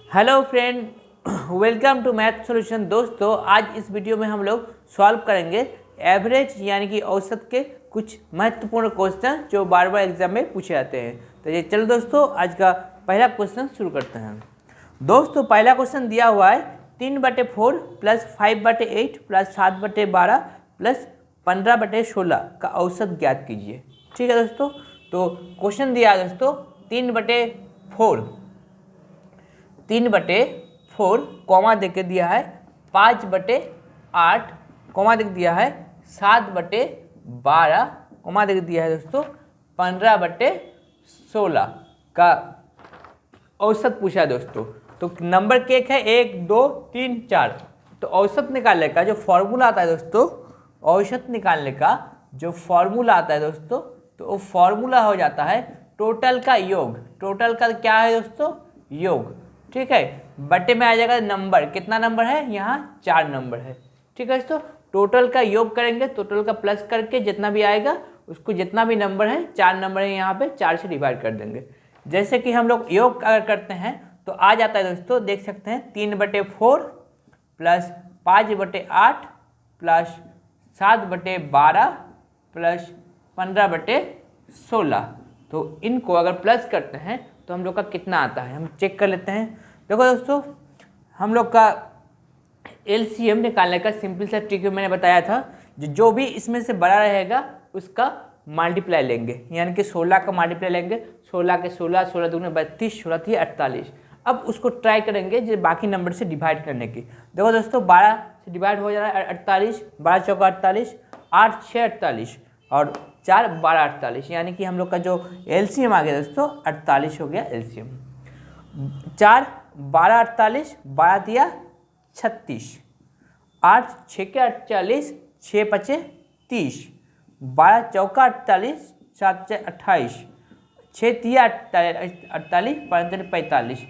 Hello friend, welcome to math solution. दोस्तों, आज इस वीडियो में हम लोग सॉल्व करेंगे एवरेज यानी कि औसत के कुछ महत्वपूर्ण क्वेश्चन जो बार बार एग्जाम में पूछे जाते हैं। तो ये चलो दोस्तों, आज का पहला क्वेश्चन शुरू करते हैं। दोस्तों, पहला क्वेश्चन दिया हुआ है 3/4 प्लस 5/8 प्लस 7/12 प्लस 15/16 का औसत ज्ञात कीजिए। ठीक है दोस्तों, तो क्वेश्चन दिया है दोस्तों 3/4 कॉमा देके दिया है 5/8 कॉमा देके दिया है 7/12 कॉमा देके दिया है दोस्तों 15/16 का औसत पूछा है दोस्तों। तो नंबर के एक है 1 2 3 4। तो औसत निकालने का जो फॉर्मूला आता है दोस्तों, औसत निकालने का जो फॉर्मूला आता है दोस्तों, तो वो फॉर्मूला हो जाता है टोटल का योग। टोटल का क्या है दोस्तों? योग। ठीक है, बटे में आ जाएगा नंबर। कितना नंबर है? यहाँ 4 नंबर है। ठीक है दोस्तों, टोटल का योग करेंगे, टोटल का प्लस करके जितना भी आएगा उसको, जितना भी नंबर है 4 नंबर है यहाँ पे, 4 से डिवाइड कर देंगे। जैसे कि हम लोग योग अगर करते हैं तो आ जाता है दोस्तों, देख सकते हैं 3/4 प्लस 5/8 प्लस 7/12 प्लस 15/16। तो इनको अगर प्लस करते हैं तो हम लोग का कितना आता है, हम चेक कर लेते हैं। देखो दोस्तों, हम लोग का एलसीएम निकालने का सिंपल सा ट्रिक मैंने बताया था। जो भी इसमें से बड़ा रहेगा उसका मल्टीप्लाई लेंगे, यानी कि 16 का मल्टीप्लाई लेंगे। 16 के 16, 16 दूनी 32, 16 थी 48। अब उसको ट्राई करेंगे जो बाकी नंबर से डिवाइड करने की। देखो दोस्तों, 12 से डिवाइड हो जा रहा है 48, 12 चौका 48, 8 6 48 और 4 12 48, यानी कि हम लोग का जो एलसीएम आ गया दोस्तों 48 हो गया एलसीएम। 4 12 48, 12 दिया 36, 8 6 के 48, 6 5 30, 12 चौका 48, 7 से 28, 6 तिया 48, 45।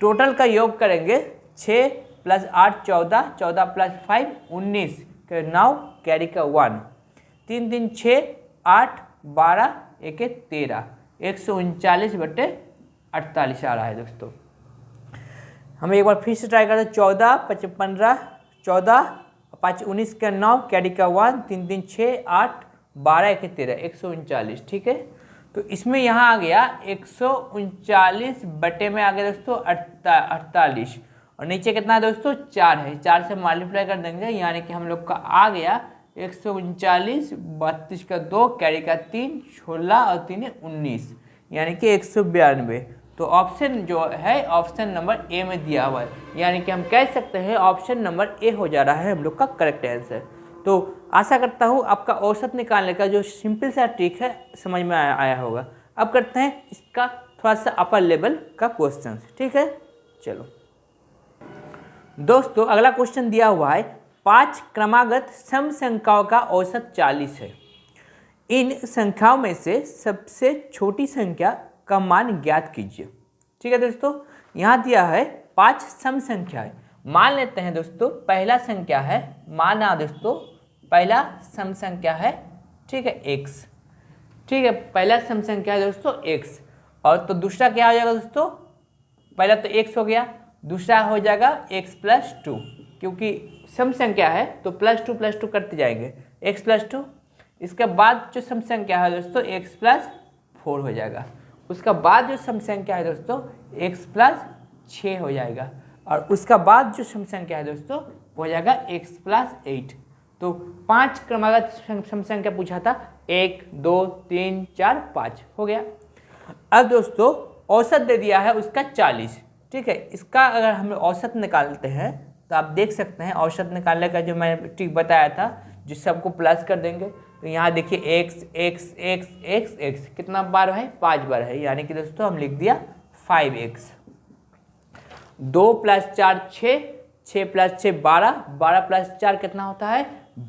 टोटल का योग करेंगे 6 प्लस 8 14, 14 प्लस 5 19 के 9 कैरी का 1, 3 3 6 8 12 1 13, 139/48 आ रहा है दोस्तों। हम एक बार फिर से ट्राई करते हैं। 14 5 15, 14 5 19 का 9 कैरी का 1, 3 3 6 8 12 1 13, 139। ठीक है, तो इसमें यहाँ आ गया 139 बटे में आ गया दोस्तों 48 और नीचे कितना है दोस्तों? 4 है। 4 से मल्टीप्लाई कर देंगे, यानी कि हम लोग का आ गया 139, 32 का 2 कैरी का 3, 16 और 3 19, यानी कि 192। तो ऑप्शन जो है ऑप्शन नंबर ए में दिया हुआ है, यानी कि हम कह सकते हैं ऑप्शन नंबर ए हो जा रहा है हम लोग का करेक्ट आंसर। तो आशा करता हूँ आपका औसत निकालने का जो सिंपल सा ट्रिक है समझ में आया होगा। अब करते हैं इसका थोड़ा सा अपर लेवल का क्वेश्चन। ठीक है, चलो दोस्तों, अगला क्वेश्चन दिया हुआ है 5 क्रमागत सम संख्याओं का औसत 40 है। इन संख्याओं में से सबसे छोटी संख्या का मान ज्ञात कीजिए। ठीक है दोस्तों, यहाँ दिया है 5 सम संख्याएं। मान लेते हैं दोस्तों, पहला संख्या है, माना दोस्तों पहला सम संख्या है, ठीक है, x। ठीक है, पहला सम संख्या है दोस्तों x। और तो दूसरा क्या हो जाएगा दोस्तों? पहला तो x हो गया, दूसरा हो जाएगा x + 2, क्योंकि सम संख्या है तो +2 करते जाएंगे, x + 2। इसके बाद जो सम संख्या है दोस्तों x + 4 हो जाएगा। उसका बाद जो सम संख्या है दोस्तों x + 6 हो जाएगा। और उसका बाद जो सम संख्या है दोस्तों वो हो जाएगा x + 8। तो 5 क्रमागत सम संख्या पूछा था, 1 2 3 4 5 हो गया। अब दोस्तों औसत दे दिया है उसका 40। ठीक है, इसका अगर हम औसत निकालते हैं तो आप देख सकते हैं औसत निकालने का जो मैंने ट्रिक बताया था, जिस सबको प्लस कर देंगे। तो यहाँ देखिए x x x x x कितना बार है? 5 बार है, यानी कि दोस्तों हम लिख दिया 5x। 2 + 4 6, 6 + 6 12, 12 + 4 कितना होता है?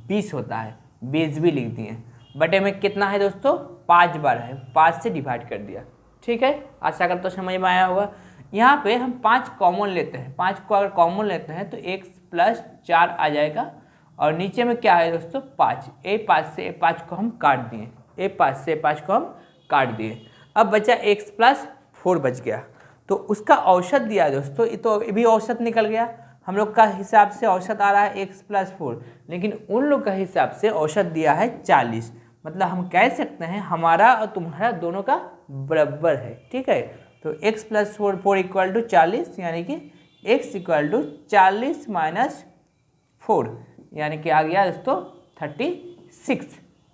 20 होता है, 20 भी लिख दिए। बटे में कितना है दोस्तों? 5 बार है, 5 से डिवाइड कर दिया। ठीक है, आशा करता हूँ समझ में आया होगा। यहाँ पे हम 5 कॉमन लेते हैं, 5 को अगर कॉमन लेते हैं तो x + 4 आ जाएगा। और नीचे में क्या है दोस्तों? 5। A5 से A5 को हम काट दिए, A5 से A5 को हम काट दिए। अब बचा x + 4 बच गया। तो उसका औसत दिया है दोस्तों, ये तो भी औसत निकल गया। हम लोग का हिसाब से औसत आ रहा है x+4, लेकिन उन लोग का हिसाब से औसत दिया है 40। मतलब हम कह सकते हैं हमारा और तुम्हारा दोनों का बराबर है, ठीक है। तो x+4 = 40, यानी कि x = 40 - 4, यानी कि आ गया दोस्तों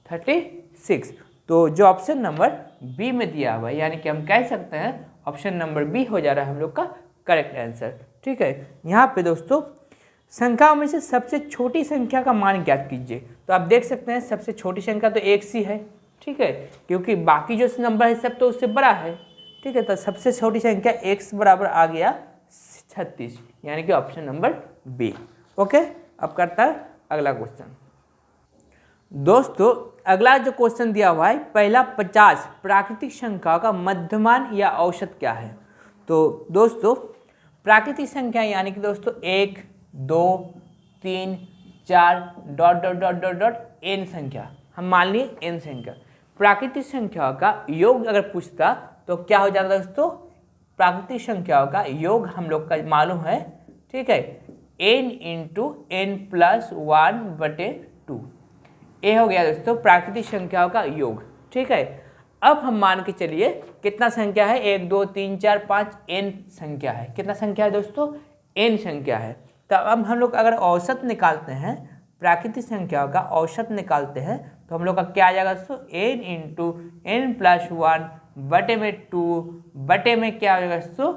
36। तो जो ऑप्शन नंबर बी में दिया हुआ है, यानी कि हम कह सकते हैं ऑप्शन नंबर बी हो जा रहा है हम लोग का करेक्ट आंसर, ठीक है। यहाँ पे दोस्तों संख्याओं में से सबसे छोटी संख्या का मान ज्ञात कीजिए। तो आप देख सकते हैं सबसे छोटी संख्या तो x ही है, ठीक है, क्योंकि बाकी जो नंबर है सब तो उससे बड़ा है, ठीक है। तो सबसे छोटी संख्या x बराबर आ गया 36, यानी कि ऑप्शन नंबर बी। ओके, अब करता है अगला क्वेश्चन। दोस्तों अगला जो क्वेश्चन दिया हुआ है, पहला 50 प्राकृतिक संख्या का मध्यमान या औसत क्या है। तो दोस्तों प्राकृतिक संख्या यानी कि दोस्तों 1, 2, 3, 4 ... n संख्या, हम मान लिए n संख्या। प्राकृतिक संख्याओं का योग अगर पूछता तो क्या हो जाता दोस्तों, प्राकृतिक संख्याओं का योग हम लोग का मालूम है, ठीक है, n × n+1/2। ये हो गया दोस्तों प्राकृतिक संख्याओं का योग, ठीक है। अब हम मान के चलिए कितना संख्या है, 1, 2, 3, 4, 5 n संख्या है। कितना संख्या है दोस्तों, n संख्या है। तो अब हम लोग अगर औसत निकालते हैं, प्राकृतिक संख्याओं का औसत निकालते हैं, तो हम लोग का क्या आ जाएगा दोस्तों, n × n+1/2 बटे में क्या आ जाएगा दोस्तों,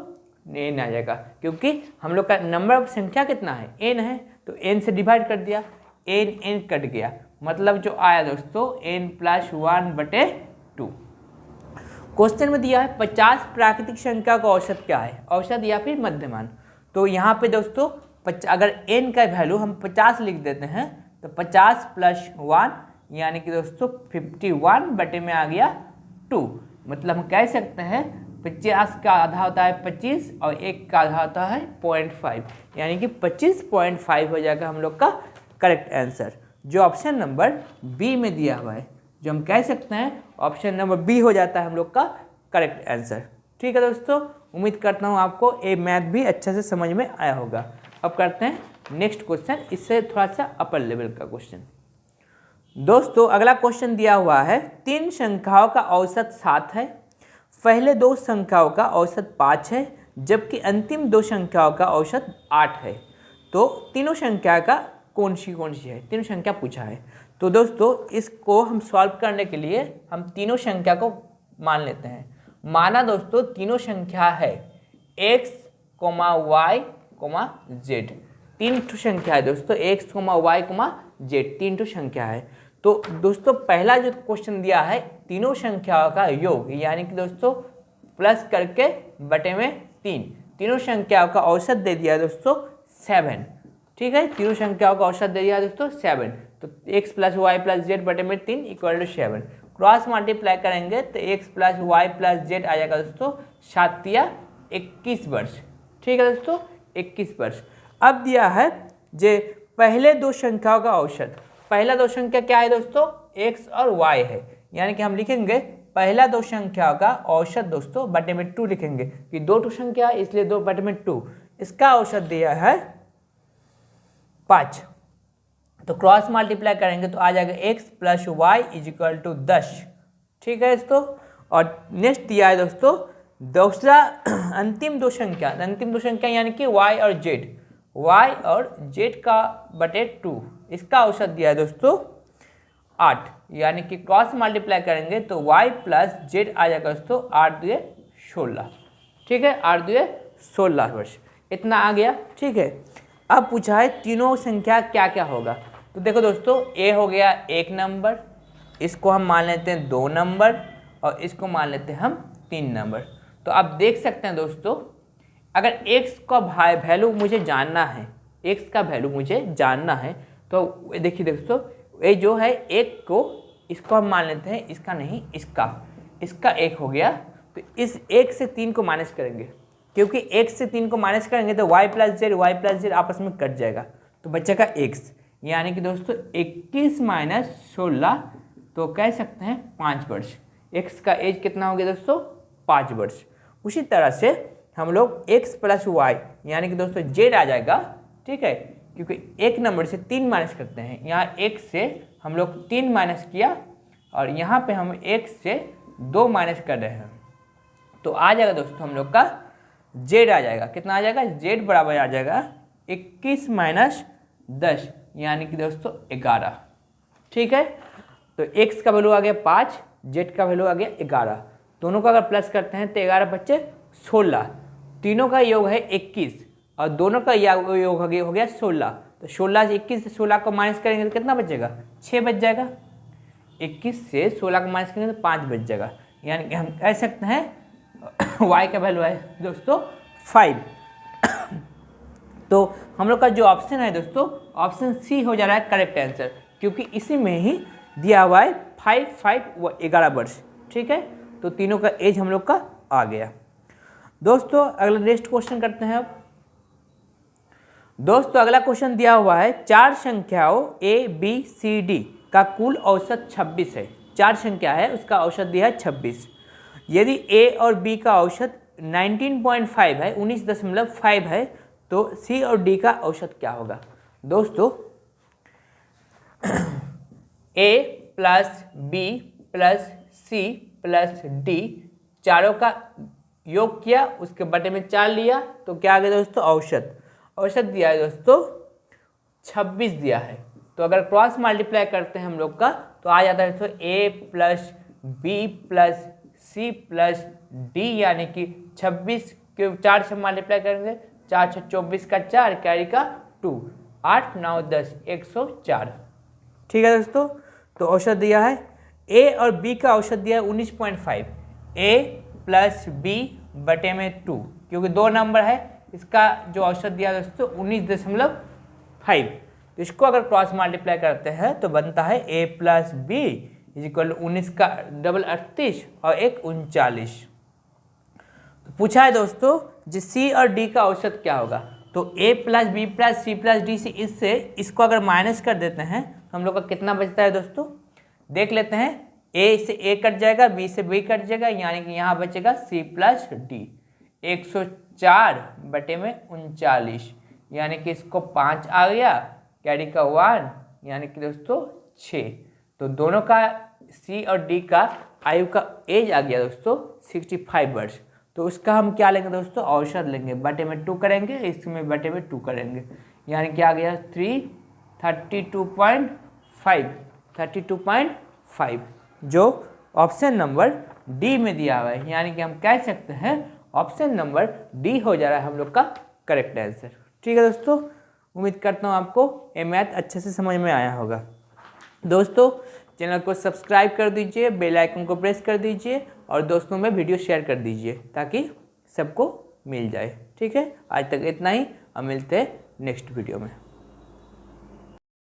n आ जाएगा, क्योंकि हम लोग का नंबर ऑफ संख्या कितना है, n है, तो n से डिवाइड कर दिया, n कट गया, मतलब जो आया दोस्तों n+1/2। क्वेश्चन में दिया है 50 प्राकृतिक संख्या का औसत क्या है, औसत या फिर मध्यमान। तो यहाँ पे दोस्तों अगर n का वैल्यू हम 50 लिख देते हैं, तो 50 + 1 यानी कि दोस्तों 51 बटे में आ गया 2। मतलब हम कह सकते हैं 50 का आधा होता है 25 और 1 का आधा होता है 0.5, यानी कि 25.5 हो जाएगा हम लोग का करेक्ट आंसर, जो ऑप्शन नंबर बी में दिया हुआ है, जो हम कह सकते हैं ऑप्शन नंबर बी हो जाता है हम लोग का करेक्ट आंसर, ठीक है दोस्तों। उम्मीद करता हूँ आपको ये मैथ भी अच्छे से समझ में आया होगा। अब करते हैं नेक्स्ट क्वेश्चन, इससे थोड़ा सा अपर लेवल का क्वेश्चन। दोस्तों अगला क्वेश्चन दिया हुआ है, 3 संख्याओं का औसत 7 है, पहले 2 संख्याओं का औसत 5 है, जबकि अंतिम 2 संख्याओं का औसत 8 है। तो तीनों संख्या का कौन सी है, तीनों संख्या पूछा है। तो दोस्तों इसको हम सॉल्व करने के लिए हम तीनों संख्या को मान लेते हैं। माना दोस्तों तीनों संख्या है x, y, z, 3 संख्या है दोस्तों, x, y, z, 3 संख्या है। तो दोस्तों पहला जो क्वेश्चन दिया है तीनों संख्याओं का योग, यानी कि दोस्तों प्लस करके बटे में 3, तीनों संख्याओं का औसत दे दिया दोस्तों 7, ठीक है। तीनों संख्याओं का औसत दे दिया दोस्तों 7, तो x + y + z बटे में 3 = 7। क्रॉस मल्टीप्लाई करेंगे तो x + y + z आ जाएगा दोस्तों 7 या 21 वर्ष, ठीक है दोस्तों, 21 वर्ष। अब दिया है जे पहले 2 संख्याओं का औसत, पहला 2 संख्या क्या है दोस्तों, x और y है, यानी कि हम लिखेंगे पहला 2 संख्याओं का औसत दोस्तों बटे में 2 लिखेंगे, कि 2 संख्या इसलिए 2 बटे में 2, इसका औसत दिया है 5। तो क्रॉस मल्टीप्लाई करेंगे तो आ जाएगा x + y = 10, ठीक है दोस्तों। और नेक्स्ट दिया है दोस्तों दूसरा अंतिम 2 संख्या, यानी कि y और z का बटे 2, इसका औसत दिया है दोस्तों 8, यानी कि क्रॉस मल्टीप्लाई करेंगे तो y + z आ जाएगा दोस्तों 8 × 2 = 16, ठीक है, 8 × 2 = 16 वर्ष, इतना आ गया, ठीक है। अब पूछा है तीनों संख्या क्या क्या होगा। तो देखो दोस्तों a हो गया 1 नंबर, इसको हम मान लेते हैं 2 नंबर, और इसको मान लेते हैं हम 3 नंबर। तो आप देख सकते हैं दोस्तों अगर x का वैल्यू मुझे जानना है, x का वैल्यू मुझे जानना है, तो देखिए दोस्तों ये जो है 1 को, इसको हम मान लेते हैं, इसका नहीं, इसका 1 हो गया, तो इस 1 से 3 को माइनस करेंगे, क्योंकि 1 से 3 को माइनस करेंगे तो y + z आपस में कट जाएगा, तो बचेगा x, यानी कि दोस्तों 21 - 16, तो कह सकते हैं 5 वर्ष। x का एज कितना हो गया दोस्तों, 5 वर्ष। उसी तरह से हम लोग x प्लस वाई यानी कि दोस्तों z आ जाएगा, ठीक है, क्योंकि एक नंबर से 3 माइनस करते हैं। यहाँ x से हम लोग 3 माइनस किया और यहाँ पे हम x से 2 माइनस कर रहे हैं, तो आ जाएगा दोस्तों हम लोग का z आ जाएगा। कितना आ जाएगा? z बराबर आ जाएगा 21 माइनस 10 यानी कि दोस्तों 11, ठीक है। तो x का वैल्यू आ गया 5, z का वैल्यू आ गया 11। दोनों का अगर प्लस करते हैं तो 11 बच्चे 16, तीनों का योग है 21 और दोनों का योग हो गया 16। तो 16 से 21 से 16 को माइनस करेंगे तो कितना बचेगा? 6 बच जाएगा। 21 से 16 को माइनस करेंगे तो 5 बच जाएगा, यानी कि हम कह सकते हैं y का वैल्यू है दोस्तों 5। तो हम लोग का जो ऑप्शन है दोस्तों, ऑप्शन सी हो जा रहा है करेक्ट आंसर, क्योंकि इसी में ही दिया हुआ है 5, 5 व 11 वर्ष, ठीक है। तो तीनों का एज हम लोग का आ गया। दोस्तों अगला नेक्स्ट क्वेश्चन करते हैं अब। दोस्तों अगला क्वेश्चन दिया हुआ है 4 संख्याओं a b c d का कुल औसत 26 है। 4 संख्या है, उसका औसत दिया है 26। यदि a और b का औसत 19.5 है, 19.5 है, तो c और d का औसत क्या होगा? दोस्तों a plus b plus c plus d चारों का योग किया, उसके बटे में 4 लिया, तो क्या आ गया दोस्तों? औसत। औसत दिया है दोस्तों 26 दिया है। तो अगर क्रॉस मल्टीप्लाई करते हैं हम लोग का तो आ जाता है दोस्तों a plus B plus C plus D, यानी कि 26 के 4 से मल्टीप्लाई करेंगे, 4 से 24 का 4, कैरी का 2, 8 9 10 104, ठीक है दोस्तों। तो औसत दिया है a और b का औसत दिया है 19.5, a प्लस b बटे में 2, क्योंकि 2 नंबर है, इसका जो औसत दिया है दोस्तों 19.5। तो इसको अगर क्रॉस मल्टीप्लाई करते हैं तो बनता है a plus B is equal 19 का डबल 38 और 1 39। तो पूछा है दोस्तों जी c और d का औसत क्या होगा? तो a plus B plus C plus D से इसको अगर माइनस कर देते हैं तो हम लोग का कितना बचता है दोस्तों? देख लेते हैं। a से a कट जाएगा, b से b कट जाएगा, यानी कि यहाँ बचेगा c प्लस डी। 104 बटे में 39, यानी कि इसको 5 आ गया, कैरी का 1, यानी कि दोस्तों 6। तो दोनों का c और d का आयु का एज आ गया दोस्तों 65 वर्ष। तो उसका हम क्या लेंगे दोस्तों? औसत लेंगे, बटे में 2 करेंगे, इसमें बटे में 2 करेंगे, यानी कि आ गया 32.5, जो ऑप्शन नंबर डी में दिया हुआ है, यानी कि हम कह सकते हैं ऑप्शन नंबर डी हो जा रहा है हम लोग का करेक्ट आंसर, ठीक है दोस्तों। उम्मीद करता हूँ आपको ये मैथ अच्छे से समझ में आया होगा। दोस्तों चैनल को सब्सक्राइब कर दीजिए, बेल आइकन को प्रेस कर दीजिए और दोस्तों में वीडियो शेयर कर दीजिए ताकि सबको मिल जाए, ठीक है। आज तक इतना ही, अब मिलते हैं नेक्स्ट वीडियो में।